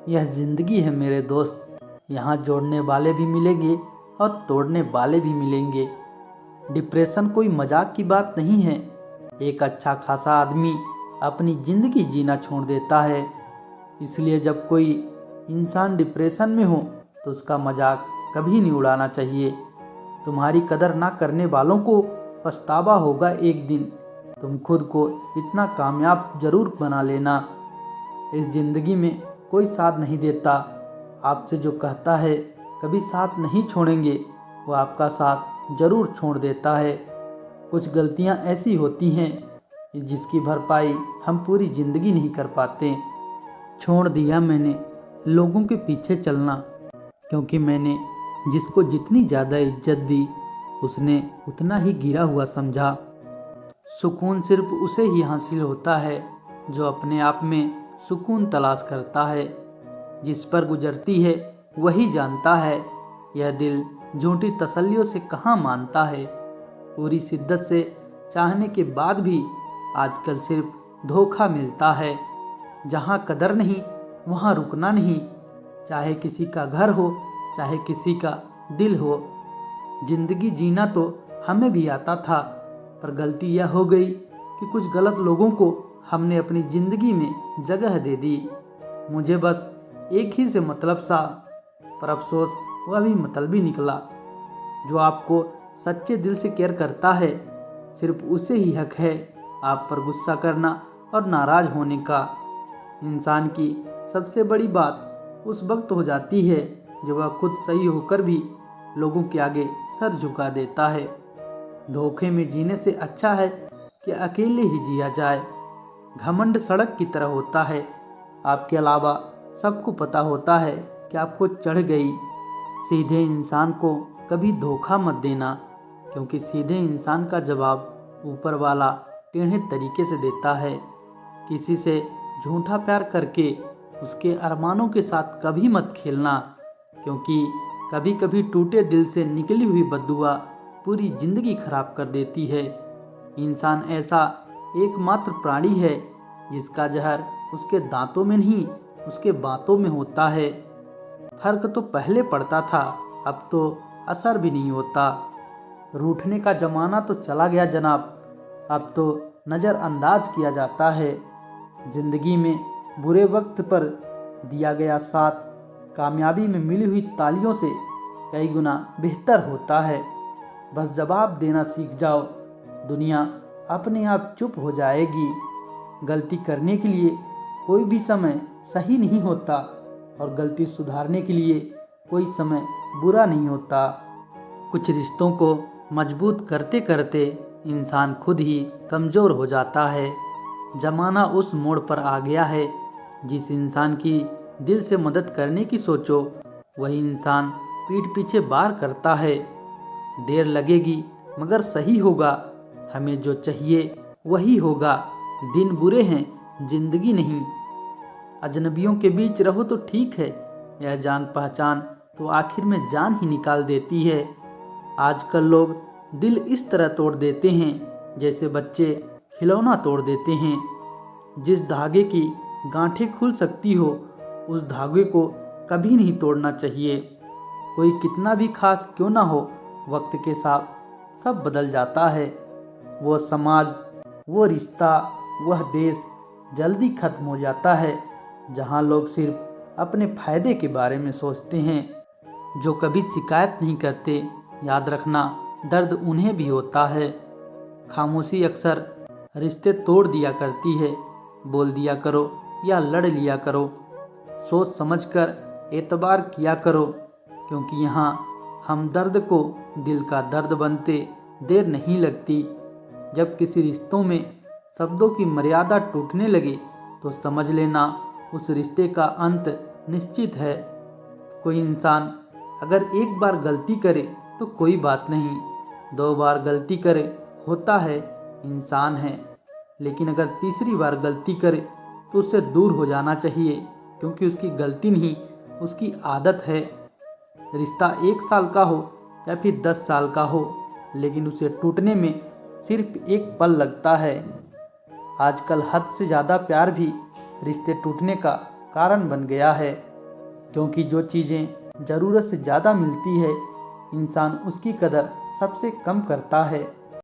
यह ज़िंदगी है मेरे दोस्त। यहाँ जोड़ने वाले भी मिलेंगे और तोड़ने वाले भी मिलेंगे। डिप्रेशन कोई मजाक की बात नहीं है। एक अच्छा खासा आदमी अपनी ज़िंदगी जीना छोड़ देता है। इसलिए जब कोई इंसान डिप्रेशन में हो तो उसका मजाक कभी नहीं उड़ाना चाहिए। तुम्हारी कदर ना करने वालों को पछतावा होगा एक दिन। तुम खुद को इतना कामयाब जरूर बना लेना। इस ज़िंदगी में कोई साथ नहीं देता। आपसे जो कहता है कभी साथ नहीं छोड़ेंगे, वो आपका साथ जरूर छोड़ देता है। कुछ गलतियां ऐसी होती हैं जिसकी भरपाई हम पूरी ज़िंदगी नहीं कर पाते। छोड़ दिया मैंने लोगों के पीछे चलना, क्योंकि मैंने जिसको जितनी ज़्यादा इज्जत दी उसने उतना ही गिरा हुआ समझा। सुकून सिर्फ उसे ही हासिल होता है जो अपने आप में सुकून तलाश करता है। जिस पर गुजरती है वही जानता है। यह दिल झूठी तसल्लियों से कहाँ मानता है। पूरी शिद्दत से चाहने के बाद भी आजकल सिर्फ धोखा मिलता है। जहाँ कदर नहीं वहाँ रुकना नहीं। चाहे किसी का घर हो चाहे किसी का दिल हो। जिंदगी जीना तो हमें भी आता था, पर गलती यह हो गई कि कुछ गलत लोगों को हमने अपनी ज़िंदगी में जगह दे दी। मुझे बस एक ही से मतलब सा, पर अफसोस वह भी मतलबी निकला। जो आपको सच्चे दिल से केयर करता है सिर्फ उसे ही हक है आप पर गुस्सा करना और नाराज़ होने का। इंसान की सबसे बड़ी बात उस वक्त हो जाती है जब वह खुद सही होकर भी लोगों के आगे सर झुका देता है। धोखे में जीने से अच्छा है कि अकेले ही जिया जाए। घमंड सड़क की तरह होता है, आपके अलावा सबको पता होता है कि आपको चढ़ गई। सीधे इंसान को कभी धोखा मत देना, क्योंकि सीधे इंसान का जवाब ऊपर वाला टेढ़े तरीके से देता है। किसी से झूठा प्यार करके उसके अरमानों के साथ कभी मत खेलना, क्योंकि कभी कभी टूटे दिल से निकली हुई बद्दुआ पूरी जिंदगी खराब कर देती है। इंसान ऐसा एकमात्र प्राणी है जिसका जहर उसके दांतों में नहीं उसके बातों में होता है। फर्क तो पहले पड़ता था, अब तो असर भी नहीं होता। रूठने का जमाना तो चला गया जनाब, अब तो नज़रअंदाज किया जाता है। जिंदगी में बुरे वक्त पर दिया गया साथ कामयाबी में मिली हुई तालियों से कई गुना बेहतर होता है। बस जवाब देना सीख जाओ, दुनिया अपने आप चुप हो जाएगी। गलती करने के लिए कोई भी समय सही नहीं होता, और गलती सुधारने के लिए कोई समय बुरा नहीं होता। कुछ रिश्तों को मजबूत करते करते इंसान खुद ही कमज़ोर हो जाता है। ज़माना उस मोड़ पर आ गया है, जिस इंसान की दिल से मदद करने की सोचो वही इंसान पीठ पीछे वार करता है। देर लगेगी मगर सही होगा, हमें जो चाहिए वही होगा। दिन बुरे हैं जिंदगी नहीं। अजनबियों के बीच रहो तो ठीक है, यह जान पहचान तो आखिर में जान ही निकाल देती है। आजकल लोग दिल इस तरह तोड़ देते हैं जैसे बच्चे खिलौना तोड़ देते हैं। जिस धागे की गांठें खुल सकती हो उस धागे को कभी नहीं तोड़ना चाहिए। कोई कितना भी खास क्यों ना हो, वक्त के साथ सब बदल जाता है। वो समाज, वो रिश्ता, वह देश जल्दी खत्म हो जाता है जहाँ लोग सिर्फ अपने फायदे के बारे में सोचते हैं। जो कभी शिकायत नहीं करते, याद रखना दर्द उन्हें भी होता है। खामोशी अक्सर रिश्ते तोड़ दिया करती है। बोल दिया करो या लड़ लिया करो, सोच समझकर एतबार किया करो, क्योंकि यहाँ हमदर्द को दिल का दर्द बनते देर नहीं लगती। जब किसी रिश्तों में शब्दों की मर्यादा टूटने लगे तो समझ लेना उस रिश्ते का अंत निश्चित है। कोई इंसान अगर एक बार गलती करे तो कोई बात नहीं, 2 बार गलती करे होता है इंसान है, लेकिन अगर तीसरी बार गलती करे तो उससे दूर हो जाना चाहिए, क्योंकि उसकी गलती नहीं उसकी आदत है। रिश्ता 1 साल का हो या फिर 10 साल का हो, लेकिन उसे टूटने में सिर्फ एक पल लगता है। आजकल हद से ज़्यादा प्यार भी रिश्ते टूटने का कारण बन गया है। क्योंकि जो चीज़ें ज़रूरत से ज़्यादा मिलती है इंसान उसकी कदर सबसे कम करता है।